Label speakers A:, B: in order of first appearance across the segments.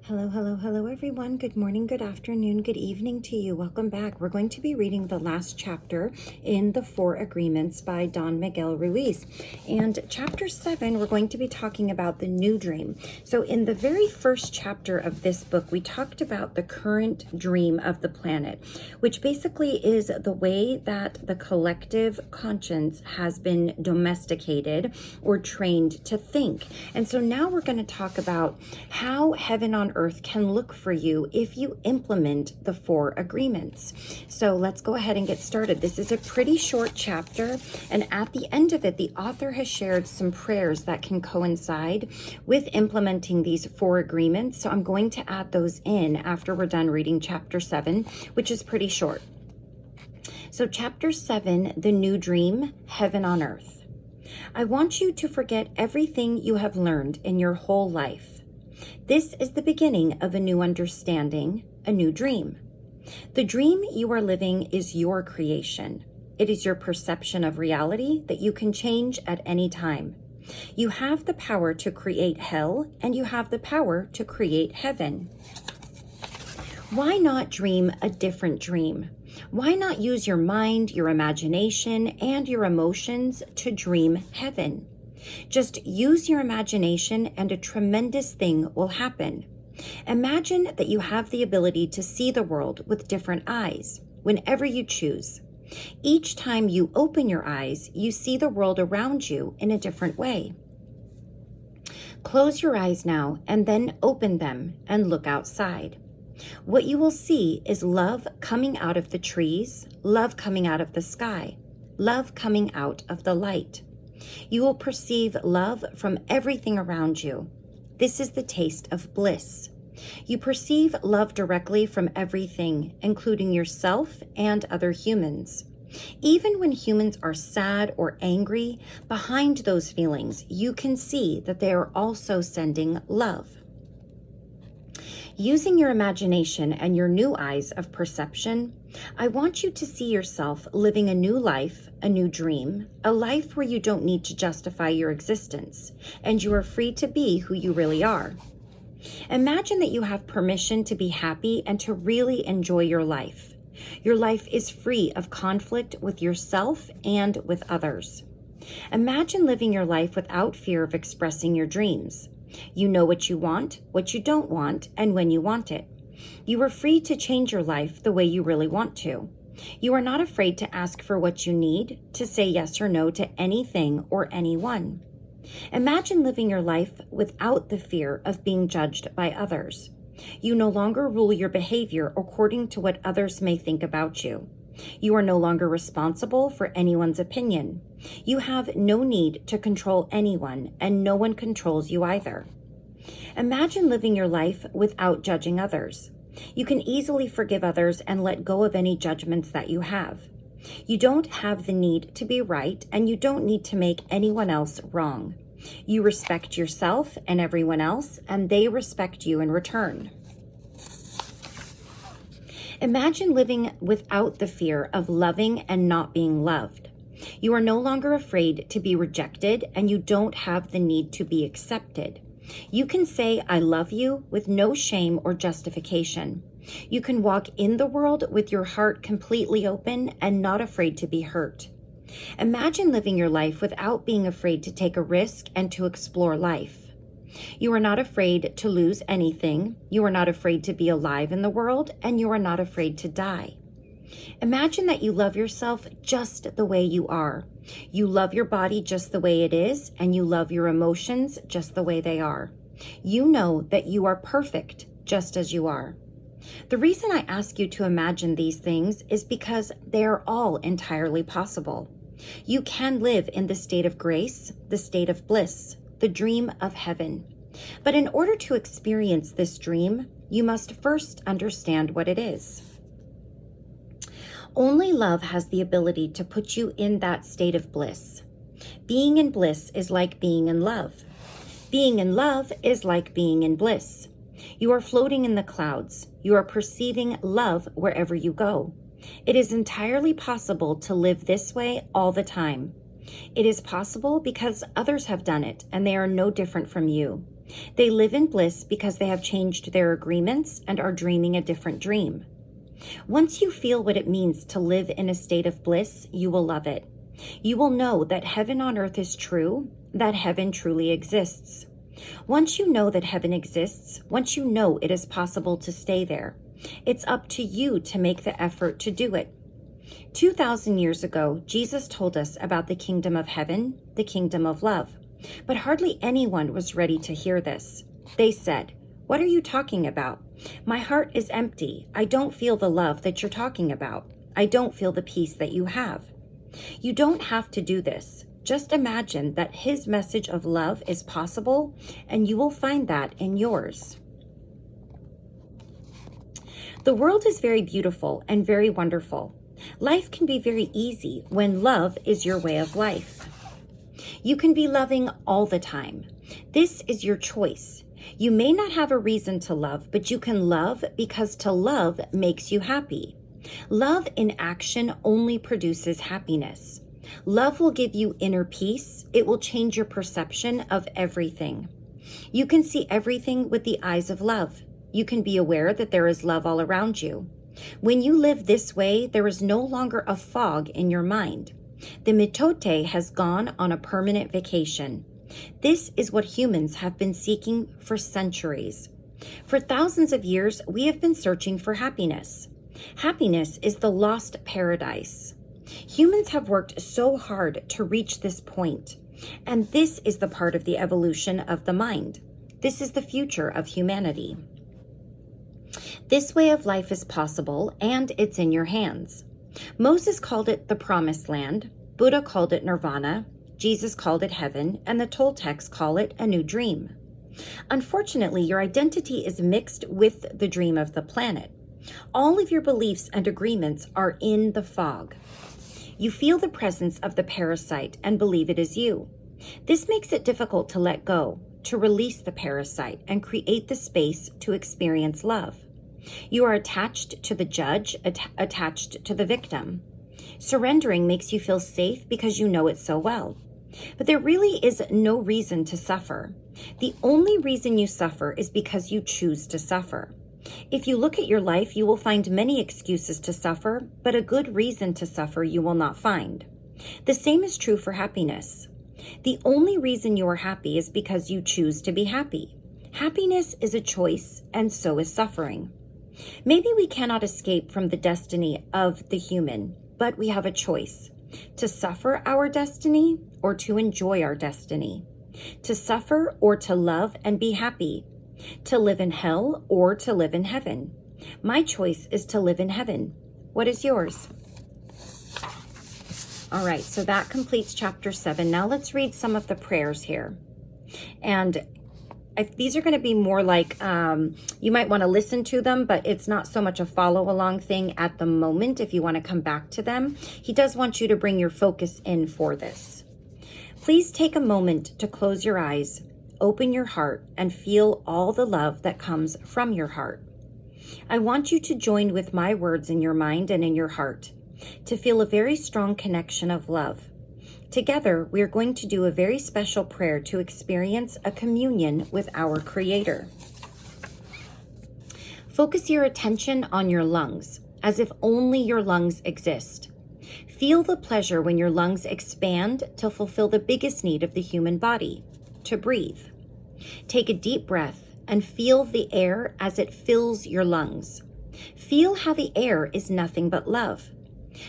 A: Hello, hello, hello, everyone. Good morning, good afternoon, good evening to you. Welcome back. We're going to be reading the last chapter in the Four Agreements by Don Miguel Ruiz. And chapter 7, we're going to be talking about the new dream. So in the very first chapter of this book, we talked about the current dream of the planet, which basically is the way that the collective conscience has been domesticated or trained to think. And so now we're going to talk about how heaven on earth can look for you if you implement the four agreements. So let's go ahead and get started. This is a pretty short chapter, and at the end of it, the author has shared some prayers that can coincide with implementing these four agreements. So I'm going to add those in after we're done reading chapter 7, which is pretty short. So chapter 7, the new dream, heaven on earth. I want you to forget everything you have learned in your whole life. This is the beginning of a new understanding, a new dream. The dream you are living is your creation. It is your perception of reality that you can change at any time. You have the power to create hell, and you have the power to create heaven. Why not dream a different dream? Why not use your mind, your imagination, and your emotions to dream heaven? Just use your imagination and a tremendous thing will happen. Imagine that you have the ability to see the world with different eyes whenever you choose. Each time you open your eyes, you see the world around you in a different way. Close your eyes now and then open them and look outside. What you will see is love coming out of the trees, love coming out of the sky, love coming out of the light. You will perceive love from everything around you. This is the taste of bliss. You perceive love directly from everything, including yourself and other humans. Even when humans are sad or angry, behind those feelings, you can see that they are also sending love. Using your imagination and your new eyes of perception, I want you to see yourself living a new life, a new dream, a life where you don't need to justify your existence, and you are free to be who you really are. Imagine that you have permission to be happy and to really enjoy your life. Your life is free of conflict with yourself and with others. Imagine living your life without fear of expressing your dreams. You know what you don't want, and when you want it. You are free to change your life the way you really want to. You are not afraid to ask for what you need, to say yes or no to anything or anyone. Imagine living your life without the fear of being judged by others. You no longer rule your behavior according to what others may think about you. You are no longer responsible for anyone's opinion. You have no need to control anyone, and no one controls you either. Imagine living your life without judging others. You can easily forgive others and let go of any judgments that you have. You don't have the need to be right, and you don't need to make anyone else wrong. You respect yourself and everyone else, and they respect you in return. Imagine living without the fear of loving and not being loved. You are no longer afraid to be rejected, and you don't have the need to be accepted. You can say, I love you, with no shame or justification. You can walk in the world with your heart completely open and not afraid to be hurt. Imagine living your life without being afraid to take a risk and to explore life. You are not afraid to lose anything. You are not afraid to be alive in the world, and you are not afraid to die. Imagine that you love yourself just the way you are. You love your body just the way it is, and you love your emotions just the way they are. You know that you are perfect just as you are. The reason I ask you to imagine these things is because they are all entirely possible. You can live in the state of grace, the state of bliss, the dream of heaven. But in order to experience this dream, you must first understand what it is. Only love has the ability to put you in that state of bliss. Being in bliss is like being in love. Being in love is like being in bliss. You are floating in the clouds. You are perceiving love wherever you go. It is entirely possible to live this way all the time. It is possible because others have done it, and they are no different from you. They live in bliss because they have changed their agreements and are dreaming a different dream. Once you feel what it means to live in a state of bliss, you will love it. You will know that heaven on earth is true, that heaven truly exists. Once you know that heaven exists, once you know it is possible to stay there, it's up to you to make the effort to do it. 2,000 years ago, Jesus told us about the kingdom of heaven, the kingdom of love. But hardly anyone was ready to hear this. They said, "What are you talking about? My heart is empty. I don't feel the love that you're talking about. I don't feel the peace that you have." You don't have to do this. Just imagine that his message of love is possible, and you will find that in yours. The world is very beautiful and very wonderful. Life can be very easy when love is your way of life. You can be loving all the time. This is your choice. You may not have a reason to love, but you can love because to love makes you happy. Love in action only produces happiness. Love will give you inner peace. It will change your perception of everything. You can see everything with the eyes of love. You can be aware that there is love all around you. When you live this way, there is no longer a fog in your mind. The mitote has gone on a permanent vacation. This is what humans have been seeking for centuries. For thousands of years, we have been searching for happiness. Happiness is the lost paradise. Humans have worked so hard to reach this point, and this is the part of the evolution of the mind. This is the future of humanity. This way of life is possible, and it's in your hands. Moses called it the promised land, Buddha called it nirvana, Jesus called it heaven, and the Toltecs call it a new dream. Unfortunately, your identity is mixed with the dream of the planet. All of your beliefs and agreements are in the fog. You feel the presence of the parasite and believe it is you. This makes it difficult to let go, to release the parasite, and create the space to experience love. You are attached to the judge, attached to the victim. Surrendering makes you feel safe because you know it so well. But there really is no reason to suffer. The only reason you suffer is because you choose to suffer. If you look at your life, you will find many excuses to suffer, but a good reason to suffer you will not find. The same is true for happiness. The only reason you are happy is because you choose to be happy. Happiness is a choice, and so is suffering. Maybe we cannot escape from the destiny of the human, but we have a choice: to suffer our destiny or to enjoy our destiny, to suffer or to love and be happy, to live in hell or to live in heaven. My choice is to live in heaven. What is yours? All right, so that completes chapter 7. Now let's read some of the prayers here. And these are going to be more like, you might want to listen to them, but it's not so much a follow along thing at the moment if you want to come back to them. He does want you to bring your focus in for this. Please take a moment to close your eyes, open your heart, and feel all the love that comes from your heart. I want you to join with my words in your mind and in your heart to feel a very strong connection of love. Together, we are going to do a very special prayer to experience a communion with our Creator. Focus your attention on your lungs, as if only your lungs exist. Feel the pleasure when your lungs expand to fulfill the biggest need of the human body, to breathe. Take a deep breath and feel the air as it fills your lungs. Feel how the air is nothing but love.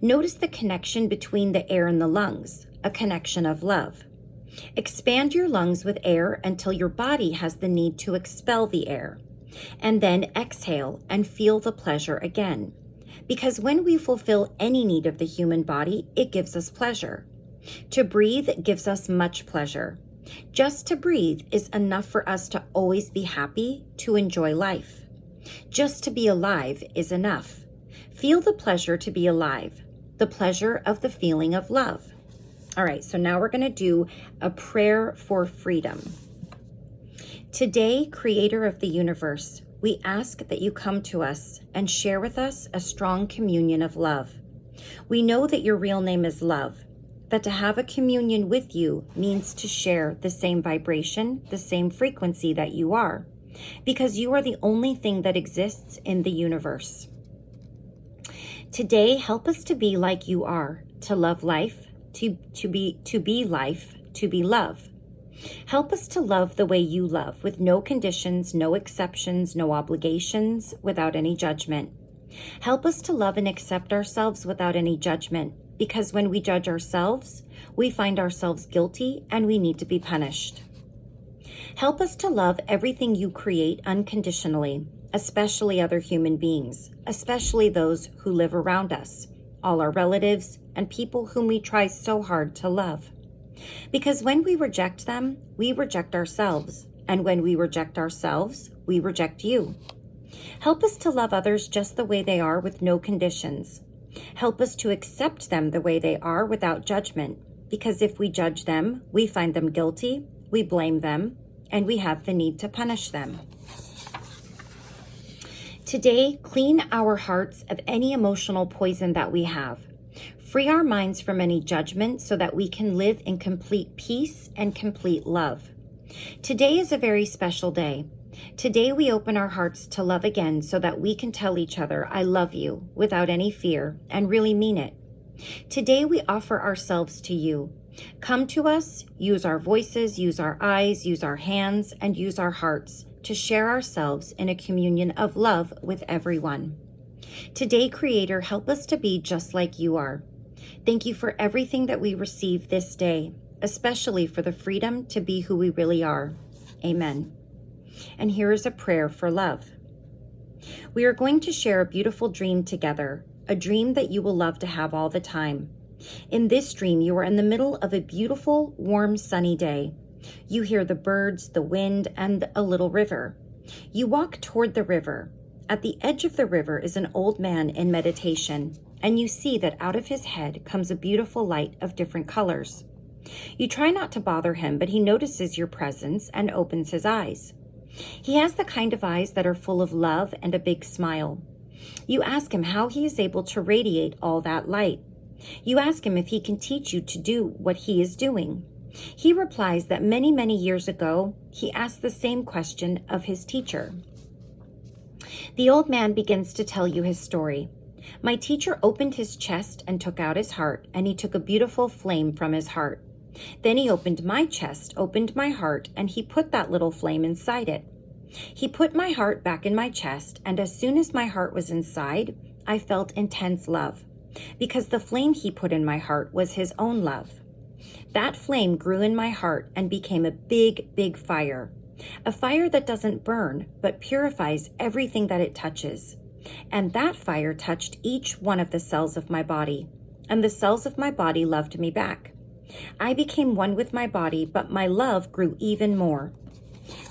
A: Notice the connection between the air and the lungs, a connection of love. Expand your lungs with air until your body has the need to expel the air. And then exhale and feel the pleasure again. Because when we fulfill any need of the human body, it gives us pleasure. To breathe gives us much pleasure. Just to breathe is enough for us to always be happy, to enjoy life. Just to be alive is enough. Feel the pleasure to be alive, the pleasure of the feeling of love. All right, so now we're going to do a prayer for freedom. Today, Creator of the universe, we ask that you come to us and share with us a strong communion of love. We know that your real name is love, that to have a communion with you means to share the same vibration, the same frequency that you are, because you are the only thing that exists in the universe. Today, help us to be like you are, to love life, to be life, to be love. Help us to love the way you love, with no conditions, no exceptions, no obligations, without any judgment. Help us to love and accept ourselves without any judgment, because when we judge ourselves, we find ourselves guilty and we need to be punished. Help us to love everything you create unconditionally, especially other human beings, especially those who live around us, all our relatives and people whom we try so hard to love. Because when we reject them, we reject ourselves, and when we reject ourselves, we reject you. Help us to love others just the way they are with no conditions. Help us to accept them the way they are without judgment, because if we judge them, we find them guilty, we blame them, and we have the need to punish them. Today, clean our hearts of any emotional poison that we have. Free our minds from any judgment so that we can live in complete peace and complete love. Today is a very special day. Today we open our hearts to love again so that we can tell each other, I love you, without any fear, and really mean it. Today we offer ourselves to you. Come to us, use our voices, use our eyes, use our hands, and use our hearts to share ourselves in a communion of love with everyone. Today, Creator, help us to be just like you are. Thank you for everything that we receive this day, especially for the freedom to be who we really are. Amen. And here is a prayer for love. We are going to share a beautiful dream together, a dream that you will love to have all the time. In this dream, you are in the middle of a beautiful, warm, sunny day. You hear the birds, the wind, and a little river. You walk toward the river. At the edge of the river is an old man in meditation, and you see that out of his head comes a beautiful light of different colors. You try not to bother him, but he notices your presence and opens his eyes. He has the kind of eyes that are full of love and a big smile. You ask him how he is able to radiate all that light. You ask him if he can teach you to do what he is doing. He replies that many, many years ago, he asked the same question of his teacher. The old man begins to tell you his story. My teacher opened his chest and took out his heart, and he took a beautiful flame from his heart. Then he opened my chest, opened my heart, and he put that little flame inside it. He put my heart back in my chest, and as soon as my heart was inside, I felt intense love, because the flame he put in my heart was his own love. That flame grew in my heart and became a big, big fire. A fire that doesn't burn, but purifies everything that it touches. And that fire touched each one of the cells of my body, and the cells of my body loved me back. I became one with my body, but my love grew even more.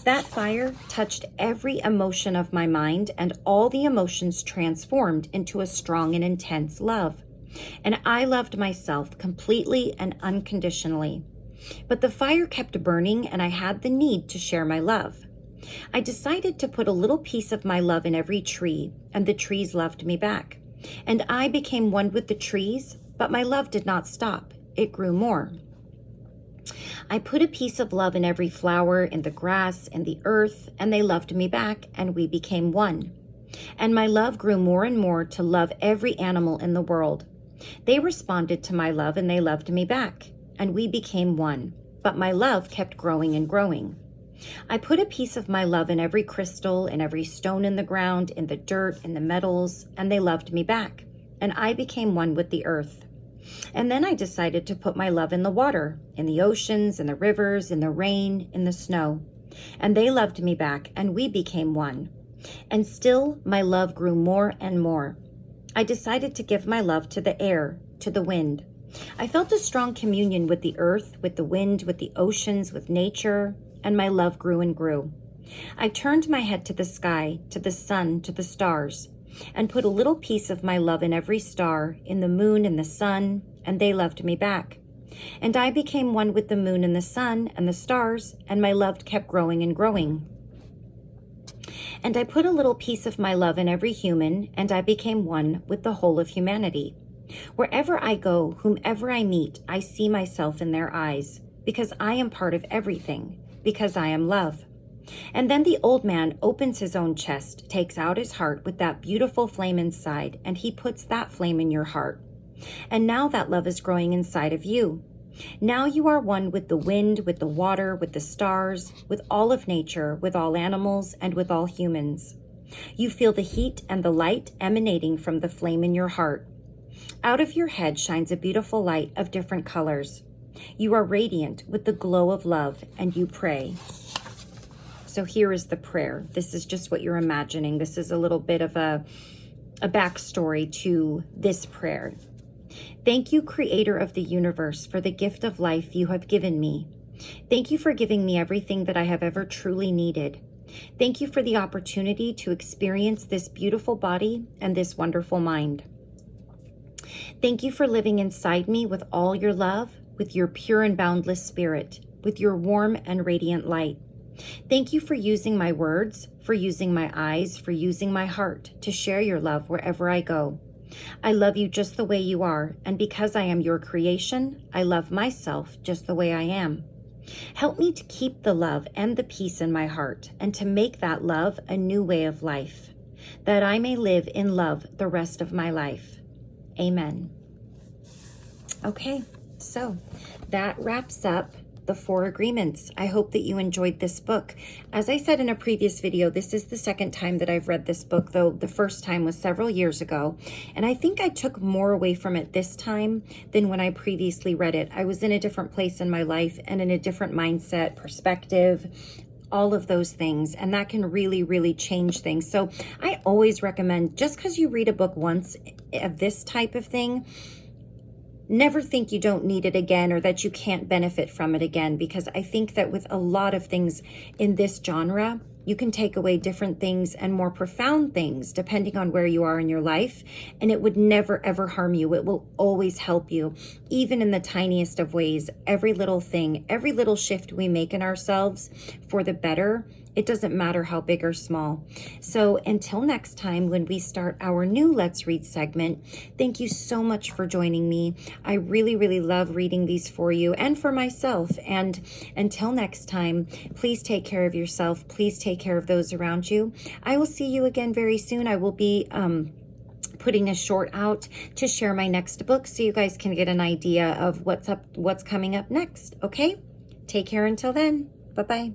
A: That fire touched every emotion of my mind, and all the emotions transformed into a strong and intense love. And I loved myself completely and unconditionally. But the fire kept burning, and I had the need to share my love. I decided to put a little piece of my love in every tree, and the trees loved me back. And I became one with the trees, but my love did not stop. It grew more. I put a piece of love in every flower, in the grass, in the earth, and they loved me back, and we became one. And my love grew more and more to love every animal in the world. They responded to my love, and they loved me back, and we became one. But my love kept growing and growing. I put a piece of my love in every crystal, in every stone in the ground, in the dirt, in the metals, and they loved me back, and I became one with the earth. And then I decided to put my love in the water, in the oceans, in the rivers, in the rain, in the snow. And they loved me back, and we became one. And still, my love grew more and more. I decided to give my love to the air, to the wind. I felt a strong communion with the earth, with the wind, with the oceans, with nature, and my love grew and grew. I turned my head to the sky, to the sun, to the stars, and put a little piece of my love in every star, in the moon and the sun, and they loved me back. And I became one with the moon and the sun and the stars, and my love kept growing and growing. And I put a little piece of my love in every human, and I became one with the whole of humanity. Wherever I go, whomever I meet, I see myself in their eyes, because I am part of everything, because I am love. And then the old man opens his own chest, takes out his heart with that beautiful flame inside, and he puts that flame in your heart. And now that love is growing inside of you. Now you are one with the wind, with the water, with the stars, with all of nature, with all animals, and with all humans. You feel the heat and the light emanating from the flame in your heart. Out of your head shines a beautiful light of different colors. You are radiant with the glow of love, and you pray. So here is the prayer. This is just what you're imagining. This is a little bit of a backstory to this prayer. Thank you, Creator of the universe, for the gift of life you have given me. Thank you for giving me everything that I have ever truly needed. Thank you for the opportunity to experience this beautiful body and this wonderful mind. Thank you for living inside me with all your love, with your pure and boundless spirit, with your warm and radiant light. Thank you for using my words, for using my eyes, for using my heart to share your love wherever I go. I love you just the way you are, and because I am your creation, I love myself just the way I am. Help me to keep the love and the peace in my heart, and to make that love a new way of life, that I may live in love the rest of my life. Amen. Okay, so that wraps up the 4 agreements. I hope that you enjoyed this book. As I said in a previous video, this is the second time that I've read this book, though the first time was several years ago. And I think I took more away from it this time than when I previously read it. I was in a different place in my life and in a different mindset, perspective, all of those things. And that can really, really change things. So I always recommend, just because you read a book once of this type of thing, never think you don't need it again or that you can't benefit from it again, because I think that with a lot of things in this genre, you can take away different things and more profound things depending on where you are in your life, and it would never ever harm you. It will always help you, even in the tiniest of ways. Every little thing, every little shift we make in ourselves for the better, it doesn't matter how big or small. So until next time, when we start our new Let's Read segment, thank you so much for joining me. I really, really love reading these for you and for myself. And until next time, please take care of yourself. Please take care of those around you. I will see you again very soon. I will be putting a short out to share my next book so you guys can get an idea of what's coming up next. Okay? Take care until then. Bye-bye.